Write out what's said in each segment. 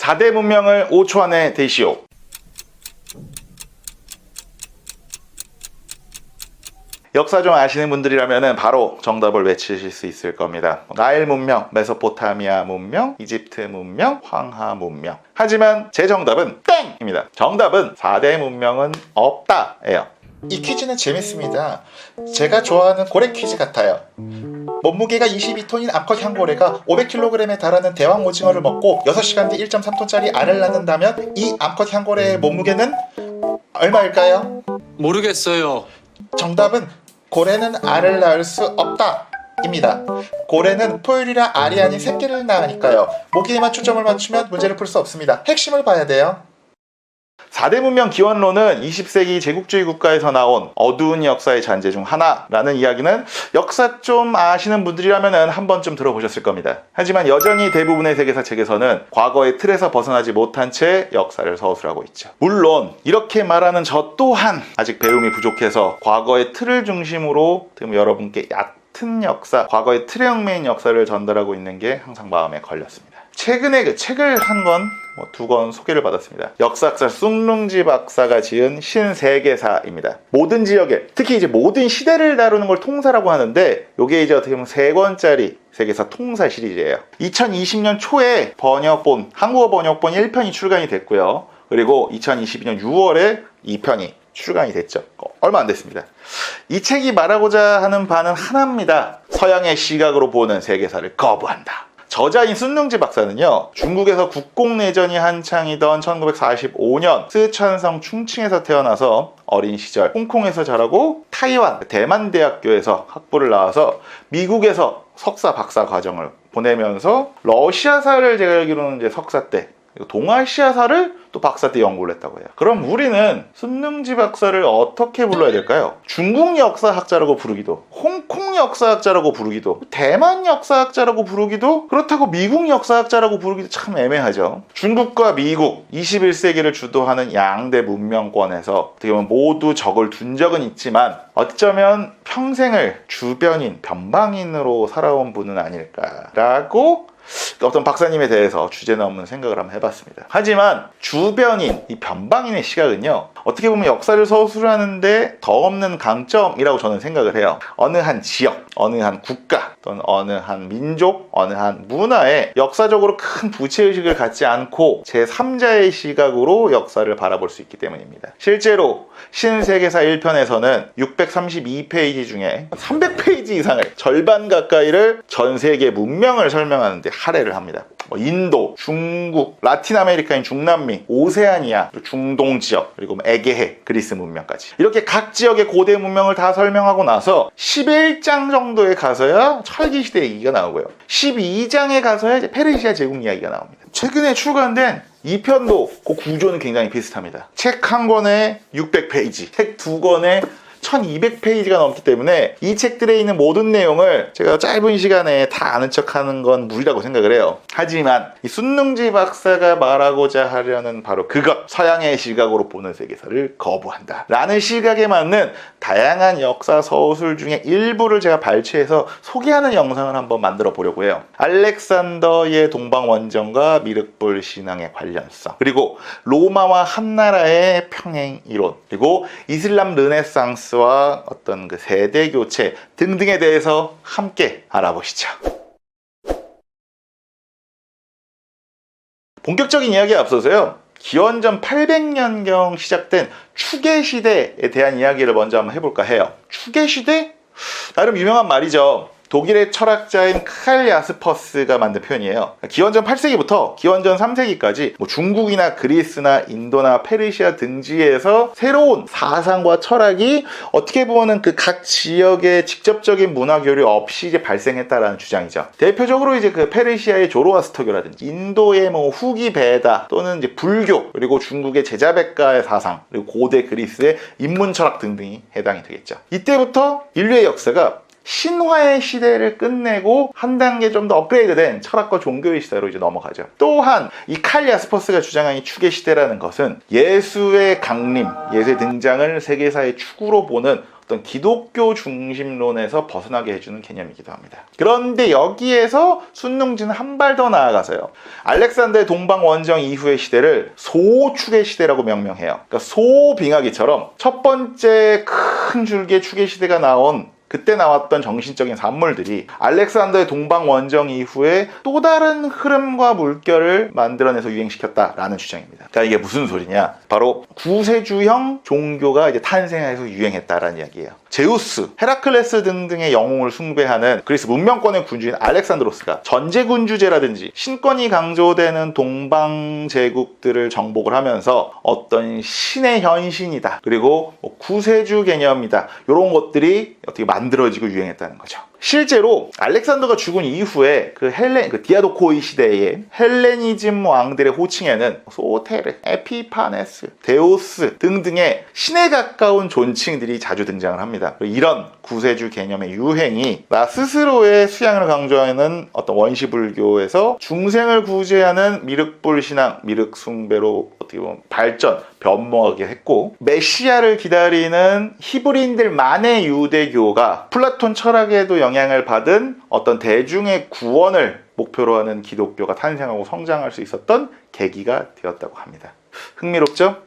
4대 문명을 5초 안에 대시오. 역사 좀 아시는 분들이라면 바로 정답을 외치실 수 있을 겁니다. 나일 문명, 메소포타미아 문명, 이집트 문명, 황하 문명. 하지만 제 정답은 땡입니다. 정답은 4대 문명은 없다예요. 이 퀴즈는 재밌습니다. 제가 좋아하는 고래 퀴즈 같아요. 몸무게가 22톤인 암컷 향고래가 500kg에 달하는 대왕 오징어를 먹고 6시간 뒤 1.3톤짜리 알을 낳는다면 이 암컷 향고래의 몸무게는 얼마일까요? 모르겠어요. 정답은 고래는 알을 낳을 수 없다 입니다. 고래는 포유류라 알이 아닌 새끼를 낳으니까요. 모기에만 초점을 맞추면 문제를 풀 수 없습니다. 핵심을 봐야 돼요. 4대 문명 기원론은 20세기 제국주의 국가에서 나온 어두운 역사의 잔재 중 하나라는 이야기는 역사 좀 아시는 분들이라면 한 번쯤 들어보셨을 겁니다. 하지만 여전히 대부분의 세계사 책에서는 과거의 틀에서 벗어나지 못한 채 역사를 서술하고 있죠. 물론 이렇게 말하는 저 또한 아직 배움이 부족해서 과거의 틀을 중심으로 여러분께 얕은 역사, 과거의 틀에 얽매인 역사를 전달하고 있는 게 항상 마음에 걸렸습니다. 최근에 그 책을 한 권, 2권 소개를 받았습니다. 역사학자 숭룽지 박사가 지은 신세계사입니다. 모든 지역에, 특히 이제 모든 시대를 다루는 걸 통사라고 하는데, 이게 이제 어떻게 보면 3권짜리 세계사 통사 시리즈예요. 2020년 초에 번역본, 한국어 번역본 1편이 출간이 됐고요. 그리고 2022년 6월에 2편이 출간이 됐죠. 얼마 안 됐습니다. 이 책이 말하고자 하는 바는 하나입니다. 서양의 시각으로 보는 세계사를 거부한다. 저자인 숭룽지 박사는요, 중국에서 국공내전이 한창이던 1945년 스촨성 충칭에서 태어나서 어린 시절 홍콩에서 자라고 타이완 대만대학교에서 학부를 나와서 미국에서 석사 박사 과정을 보내면서 러시아사를 제가 알기로는 이제 석사 때, 동아시아사를 또 박사 때 연구를 했다고 해요. 그럼 우리는 숭룽지 박사를 어떻게 불러야 될까요? 중국 역사학자라고 부르기도, 홍콩 역사학자라고 부르기도, 대만 역사학자라고 부르기도, 그렇다고 미국 역사학자라고 부르기도 참 애매하죠. 중국과 미국, 21세기를 주도하는 양대 문명권에서 어떻게 보면 모두 적을 둔 적은 있지만 어쩌면 평생을 주변인, 변방인으로 살아온 분은 아닐까라고 어떤 박사님에 대해서 주제 넘는 생각을 한번 해봤습니다. 하지만 주변인, 이 변방인의 시각은요, 어떻게 보면 역사를 서술하는데 더 없는 강점이라고 저는 생각을 해요. 어느 한 지역, 어느 한 국가, 또는 어느 한 민족, 어느 한 문화에 역사적으로 큰 부채의식을 갖지 않고 제3자의 시각으로 역사를 바라볼 수 있기 때문입니다. 실제로 신세계사 1편에서는 632페이지 중에 300페이지 이상을, 절반 가까이를 전 세계 문명을 설명하는데 할애를 합니다. 인도, 중국, 라틴 아메리카인 중남미, 오세아니아, 중동 지역, 그리고 에게해, 그리스 문명까지. 이렇게 각 지역의 고대 문명을 다 설명하고 나서 11장 정도에 가서야 철기 시대 얘기가 나오고요. 12장에 가서야 이제 페르시아 제국 이야기가 나옵니다. 최근에 출간된 2편도 그 구조는 굉장히 비슷합니다. 책 한 권에 600페이지, 책 2권에 1200페이지가 넘기 때문에 이 책들에 있는 모든 내용을 제가 짧은 시간에 다 아는 척하는 건 무리라고 생각을 해요. 하지만 이 숭룽지 박사가 말하고자 하려는 바로 그것, 서양의 시각으로 보는 세계사를 거부한다 라는 시각에 맞는 다양한 역사 서술 중에 일부를 제가 발췌해서 소개하는 영상을 한번 만들어 보려고 해요. 알렉산더의 동방원정과 미륵불 신앙의 관련성, 그리고 로마와 한나라의 평행 이론, 그리고 이슬람 르네상스 와 어떤 그 세대 교체 등등에 대해서 함께 알아보시죠. 본격적인 이야기에 앞서서요, 기원전 800년경 시작된 추계시대에 대한 이야기를 먼저 한번 해볼까 해요. 추계시대? 나름 유명한 말이죠. 독일의 철학자인 칼 야스퍼스가 만든 표현이에요. 기원전 8세기부터 기원전 3세기까지 중국이나 그리스나 인도나 페르시아 등지에서 새로운 사상과 철학이 어떻게 보면 그 각 지역의 직접적인 문화 교류 없이 이제 발생했다라는 주장이죠. 대표적으로 이제 그 페르시아의 조로아스터교라든지 인도의 후기 베다 또는 이제 불교, 그리고 중국의 제자백가의 사상, 그리고 고대 그리스의 인문 철학 등등이 해당이 되겠죠. 이때부터 인류의 역사가 신화의 시대를 끝내고 한 단계 좀 더 업그레이드된 철학과 종교의 시대로 이제 넘어가죠. 또한 이 칼 야스퍼스가 주장한 이 추계 시대라는 것은 예수의 강림, 예수의 등장을 세계사의 축으로 보는 어떤 기독교 중심론에서 벗어나게 해주는 개념이기도 합니다. 그런데 여기에서 순농지는 한 발 더 나아가서요. 알렉산더의 동방 원정 이후의 시대를 소축의 시대라고 명명해요. 그러니까 소빙하기처럼 첫 번째 큰 줄기의 축의 시대가 나온 그때 나왔던 정신적인 산물들이 알렉산더의 동방 원정 이후에 또 다른 흐름과 물결을 만들어내서 유행시켰다라는 주장입니다. 자, 이게 무슨 소리냐? 바로 구세주형 종교가 이제 탄생해서 유행했다라는 이야기예요. 제우스, 헤라클레스 등등의 영웅을 숭배하는 그리스 문명권의 군주인 알렉산드로스가 전제군주제라든지 신권이 강조되는 동방 제국들을 정복을 하면서 어떤 신의 현신이다, 그리고 구세주 개념이다, 이런 것들이 어떻게 만들어지고 유행했다는 거죠. 실제로 알렉산더가 죽은 이후에 그 디아도코이 시대의 헬레니즘 왕들의 호칭에는 소테르, 에피파네스, 데오스 등등의 신에 가까운 존칭들이 자주 등장을 합니다. 이런 구세주 개념의 유행이 나 스스로의 수양을 강조하는 어떤 원시불교에서 중생을 구제하는 미륵불 신앙, 미륵 숭배로 어떻게 보면 변모하게 했고, 메시아를 기다리는 히브리인들만의 유대교가 플라톤 철학에도 영향을 받은 어떤 대중의 구원을 목표로 하는 기독교가 탄생하고 성장할 수 있었던 계기가 되었다고 합니다. 흥미롭죠?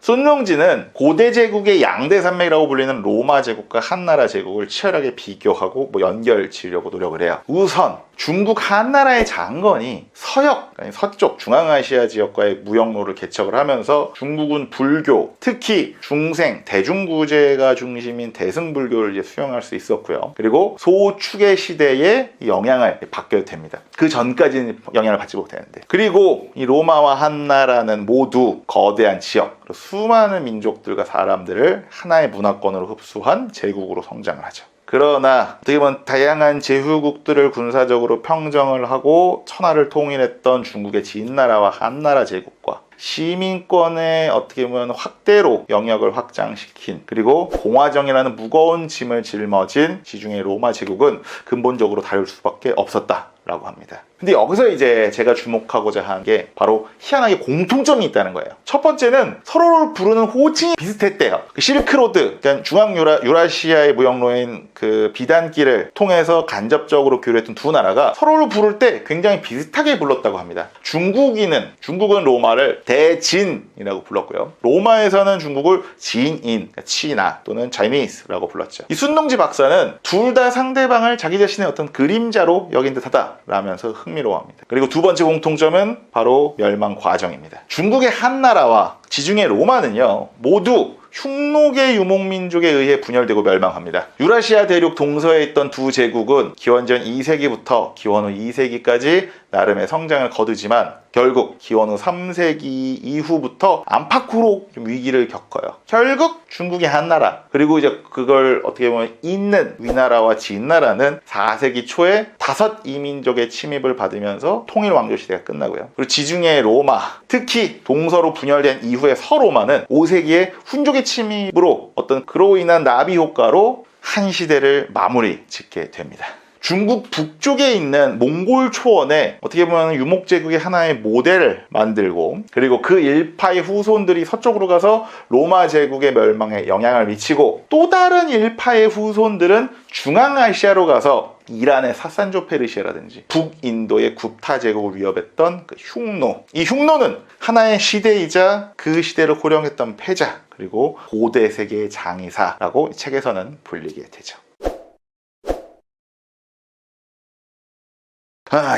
순농지는 고대 제국의 양대 산맥이라고 불리는 로마 제국과 한나라 제국을 치열하게 비교하고 연결 지으려고 노력을 해요. 우선 중국 한나라의 장건이 서역, 서쪽 중앙아시아 지역과의 무역로를 개척을 하면서 중국은 불교, 특히 중생, 대중구제가 중심인 대승불교를 이제 수용할 수 있었고요. 그리고 소축의 시대에 영향을 받게 됩니다. 그 전까지는 영향을 받지 못했는데, 그리고 이 로마와 한나라는 모두 거대한 지역, 수많은 민족들과 사람들을 하나의 문화권으로 흡수한 제국으로 성장을 하죠. 그러나 어떻게 보면 다양한 제후국들을 군사적으로 평정을 하고 천하를 통일했던 중국의 진나라와 한나라 제국과 시민권의 어떻게 보면 확대로 영역을 확장시킨, 그리고 공화정이라는 무거운 짐을 짊어진 지중해 로마 제국은 근본적으로 다를 수밖에 없었다라고 합니다. 근데 여기서 이제 제가 주목하고자 한 게 바로 희한하게 공통점이 있다는 거예요. 첫 번째는 서로를 부르는 호칭이 비슷했대요. 그 실크로드, 그러니까 중앙유라시아의 무역로인 그 비단길을 통해서 간접적으로 교류했던 두 나라가 서로를 부를 때 굉장히 비슷하게 불렀다고 합니다. 중국은 로마를 대진이라고 불렀고요. 로마에서는 중국을 진인, 그러니까 치나 또는 차이니스라고 불렀죠. 이 순농지 박사는 둘 다 상대방을 자기 자신의 어떤 그림자로 여긴 듯하다 라면서 흥미로워합니다. 그리고 두 번째 공통점은 바로 멸망 과정입니다. 중국의 한나라와 지중해 로마는요, 모두 흉노계 유목민족에 의해 분열되고 멸망합니다. 유라시아 대륙 동서에 있던 두 제국은 기원전 2세기부터 기원 후 2세기까지 나름의 성장을 거두지만 결국 기원 후 3세기 이후부터 안팎으로 위기를 겪어요. 결국 중국의 한나라, 그리고 이제 그걸 어떻게 보면 잇는 위나라와 진나라는 4세기 초에 5 이민족의 침입을 받으면서 통일 왕조 시대가 끝나고요. 그리고 지중해 로마, 특히 동서로 분열된 이후의 서로마는 5세기에 훈족의 침입으로 어떤 그로 인한 나비 효과로 한 시대를 마무리 짓게 됩니다. 중국 북쪽에 있는 몽골 초원에 어떻게 보면 유목제국의 하나의 모델을 만들고, 그리고 그 일파의 후손들이 서쪽으로 가서 로마 제국의 멸망에 영향을 미치고, 또 다른 일파의 후손들은 중앙아시아로 가서 이란의 사산조 페르시아라든지 북인도의 굽타 제국을 위협했던 그 흉노, 이 흉노는 하나의 시대이자 그 시대를 호령했던 패자, 그리고 고대 세계의 장의사라고 이 책에서는 불리게 되죠.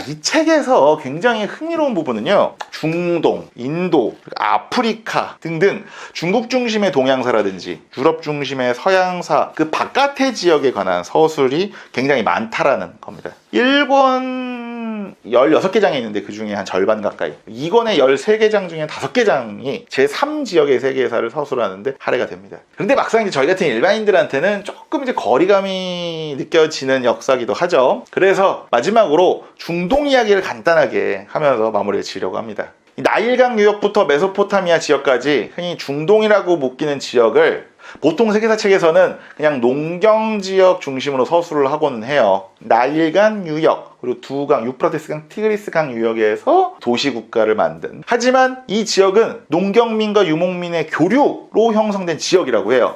이 책에서 굉장히 흥미로운 부분은요, 중동, 인도, 아프리카 등등 중국 중심의 동양사라든지 유럽 중심의 서양사 그 바깥의 지역에 관한 서술이 굉장히 많다라는 겁니다. 1권 16개 장이 있는데 그 중에 한 절반 가까이, 2권의 13개 장 중에 5개 장이 제3지역의 세계사를 서술하는데 할애가 됩니다. 그런데 막상 이제 저희 같은 일반인들한테는 조금 이제 거리감이 느껴지는 역사기도 하죠. 그래서 마지막으로 중동 이야기를 간단하게 하면서 마무리를 지으려고 합니다. 나일강 유역부터 메소포타미아 지역까지 흔히 중동이라고 묶이는 지역을 보통 세계사 책에서는 그냥 농경지역 중심으로 서술을 하고는 해요. 나일강 유역, 그리고 두 강, 유프라테스강, 티그리스강 유역에서 도시국가를 만든. 하지만 이 지역은 농경민과 유목민의 교류로 형성된 지역이라고 해요.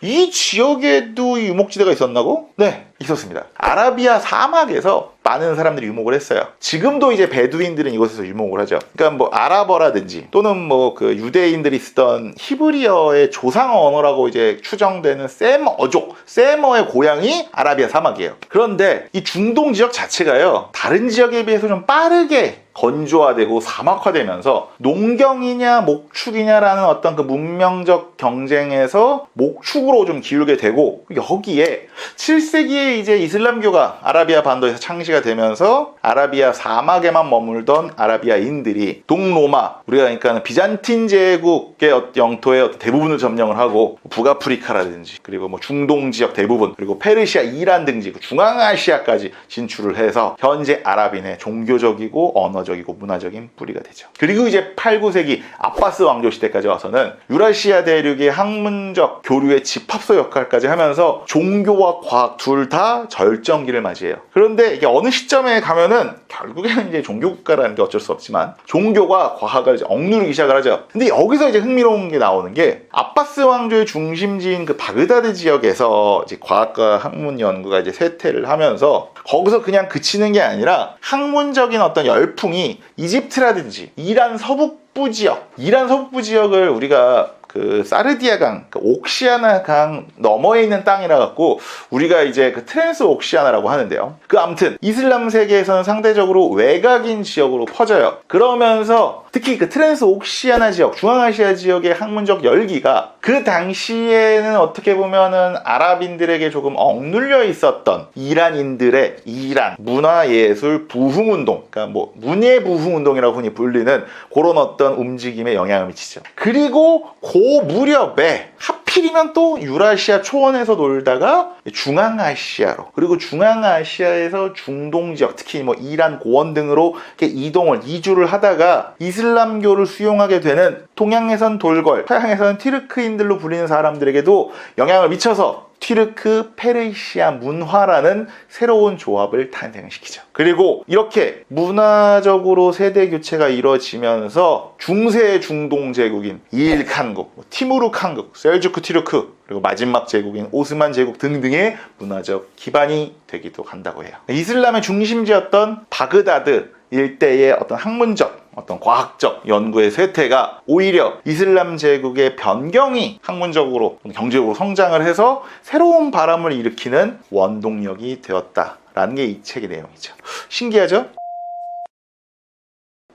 이 지역에도 유목지대가 있었나고? 네, 있었습니다. 아라비아 사막에서 많은 사람들이 유목을 했어요. 지금도 이제 베두인들은 이곳에서 유목을 하죠. 그러니까 뭐 아랍어라든지 또는 뭐 그 유대인들이 쓰던 히브리어의 조상 언어라고 이제 추정되는 세머족, 세머의 고향이 아라비아 사막이에요. 그런데 이 중동 지역 자체가요, 다른 지역에 비해서 좀 빠르게 건조화되고 사막화되면서 농경이냐 목축이냐라는 어떤 그 문명적 경쟁에서 목축으로 좀 기울게 되고, 여기에 7세기에 이제 이슬람교가 아라비아 반도에서 창시가 되면서 아라비아 사막에만 머물던 아라비아인들이 동로마, 우리가 그러니까 비잔틴 제국의 영토의 대부분을 점령을 하고 북아프리카라든지 그리고 뭐 중동 지역 대부분, 그리고 페르시아, 이란 등 지역, 중앙아시아까지 진출을 해서 현재 아랍인의 종교적이고 언어적이고 문화적인 뿌리가 되죠. 그리고 이제 8, 9세기 아바스 왕조 시대까지 와서는 유라시아 대륙의 학문적 교류의 집합소 역할까지 하면서 종교와 과학 둘 다 절정기를 맞이해요. 그런데 이게 어느 시점에 가면은 결국에는 이제 종교국가라는 게 어쩔 수 없지만 종교가 과학을 이제 억누르기 시작을 하죠. 근데 여기서 이제 흥미로운 게 나오는 게, 아바스 왕조의 중심지인 그 바그다드 지역에서 이제 과학과 학문 연구가 이제 쇠퇴를 하면서 거기서 그냥 그치는 게 아니라 학문적인 어떤 열풍이 이집트라든지 이란 서북부 지역을 우리가 그 사르디아 강, 그 옥시아나 강 너머에 있는 땅이라 갖고 우리가 이제 그 트랜스 옥시아나라고 하는데요. 그 아무튼 이슬람 세계에서는 상대적으로 외곽인 지역으로 퍼져요. 그러면서 특히 그 트랜스 옥시아나 지역, 중앙아시아 지역의 학문적 열기가 그 당시에는 어떻게 보면은 아랍인들에게 조금 억눌려 있었던 이란인들의 이란 문화예술 부흥운동, 그러니까 뭐 문예부흥운동이라고 흔히 불리는 그런 어떤 움직임에 영향을 미치죠. 그리고 그 무렵에 하필이면 또 유라시아 초원에서 놀다가 중앙아시아로, 그리고 중앙아시아에서 중동 지역, 특히 뭐 이란 고원 등으로 이렇게 이주를 하다가 이슬람교를 수용하게 되는 동양에선 돌걸, 서양에서는 티르크인들로 불리는 사람들에게도 영향을 미쳐서 튀르크 페르시아 문화라는 새로운 조합을 탄생시키죠. 그리고 이렇게 문화적으로 세대 교체가 이루어지면서 중세 중동 제국인 이일칸국, 티무르 칸국, 셀주크 튀르크, 그리고 마지막 제국인 오스만 제국 등등의 문화적 기반이 되기도 한다고 해요. 이슬람의 중심지였던 바그다드 일대의 어떤 학문적, 어떤 과학적 연구의 쇠퇴가 오히려 이슬람 제국의 변경이 학문적으로, 경제적으로 성장을 해서 새로운 바람을 일으키는 원동력이 되었다라는 게 이 책의 내용이죠. 신기하죠?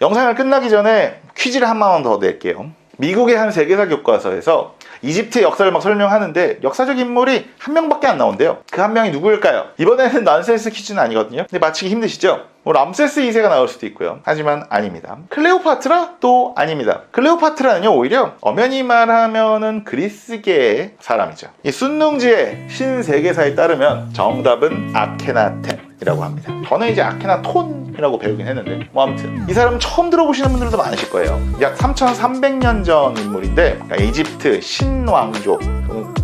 영상을 끝나기 전에 퀴즈를 한 번 더 낼게요. 미국의 한 세계사 교과서에서 이집트 역사를 막 설명하는데 역사적 인물이 한 명밖에 안 나온대요. 그 한 명이 누구일까요? 이번에는 넌센스 퀴즈는 아니거든요. 근데 맞히기 힘드시죠? 뭐 람세스 2세가 나올 수도 있고요. 하지만 아닙니다. 클레오파트라? 또 아닙니다. 클레오파트라는요, 오히려 엄연히 말하면은 그리스계의 사람이죠. 이 순능지의 신세계사에 따르면 정답은 아케나텐이라고 합니다. 저는 이제 아케나톤이라고 배우긴 했는데 뭐 아무튼 이 사람 처음 들어보시는 분들도 많으실 거예요. 약 3300년 전 인물인데, 그러니까 이집트 신왕조,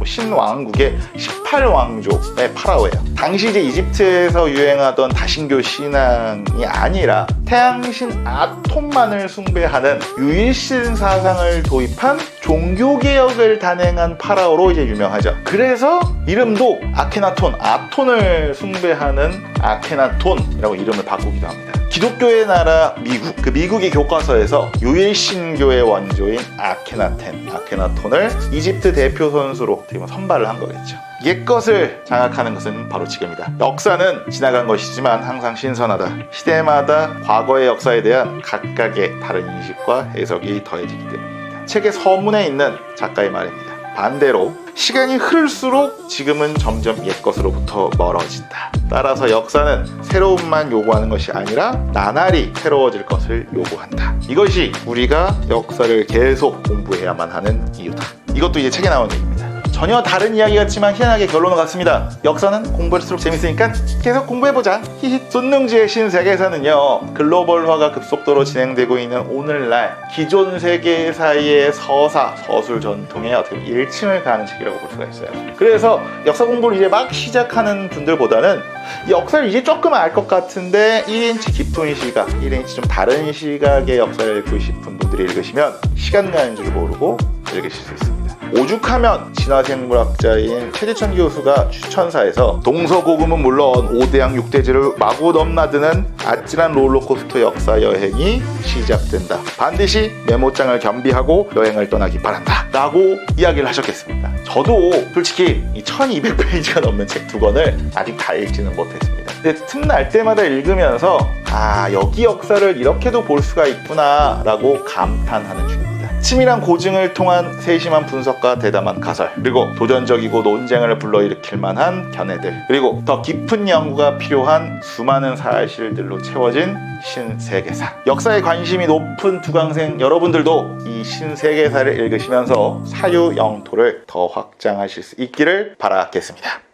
신왕국의 18왕조의 파라오예요. 당시 이제 이집트에서 유행하던 다신교 신앙이 아니라 태양신 아톤만을 숭배하는 유일신 사상을 도입한 종교개혁을 단행한 파라오로 이제 유명하죠. 그래서 이름도 아케나톤, 아톤을 숭배하는 아케나톤이라고 이름을 바꾸기도 합니다. 기독교의 나라 미국, 그 미국의 교과서에서 유일신교의 원조인 아케나톤을 이집트 대표 선수로 선발을 한 거겠죠. 옛것을 장악하는 것은 바로 지금이다. 역사는 지나간 것이지만 항상 신선하다. 시대마다 과거의 역사에 대한 각각의 다른 인식과 해석이 더해지기 때문입니다. 책의 서문에 있는 작가의 말입니다. 반대로 시간이 흐를수록 지금은 점점 옛것으로부터 멀어진다. 따라서 역사는 새로움만 요구하는 것이 아니라 나날이 새로워질 것을 요구한다. 이것이 우리가 역사를 계속 공부해야만 하는 이유다. 이것도 이제 책에 나온 얘기입니다. 전혀 다른 이야기 같지만 희한하게 결론은 같습니다. 역사는 공부할수록 재밌으니까 계속 공부해보자. 히히. 손능지의 신세계사는요, 글로벌화가 급속도로 진행되고 있는 오늘날 기존 세계사의 서사, 서술 전통의 어떻게 보면 일침을 가는 책이라고 볼 수가 있어요. 그래서 역사 공부를 이제 막 시작하는 분들보다는 역사를 이제 조금 알 것 같은데 1인치 깊은 시각, 1인치 좀 다른 시각의 역사를 읽고 싶은 분들이 읽으시면 시간 가는 줄 모르고 읽으실 수 있습니다. 오죽하면 진화생물학자인 최재천 교수가 추천사에서 동서고금은 물론 5대양 6대지를 마구 넘나드는 아찔한 롤러코스터 역사 여행이 시작된다. 반드시 메모장을 겸비하고 여행을 떠나기 바란다 라고 이야기를 하셨겠습니다. 저도 솔직히 이 1200페이지가 넘는 책 2권을 아직 다 읽지는 못했습니다. 근데 틈날 때마다 읽으면서 여기 역사를 이렇게도 볼 수가 있구나 라고 감탄하는 중입니다. 치밀한 고증을 통한 세심한 분석과 대담한 가설, 그리고 도전적이고 논쟁을 불러일으킬 만한 견해들, 그리고 더 깊은 연구가 필요한 수많은 사실들로 채워진 신세계사. 역사에 관심이 높은 두강생 여러분들도 이 신세계사를 읽으시면서 사유 영토를 더 확장하실 수 있기를 바라겠습니다.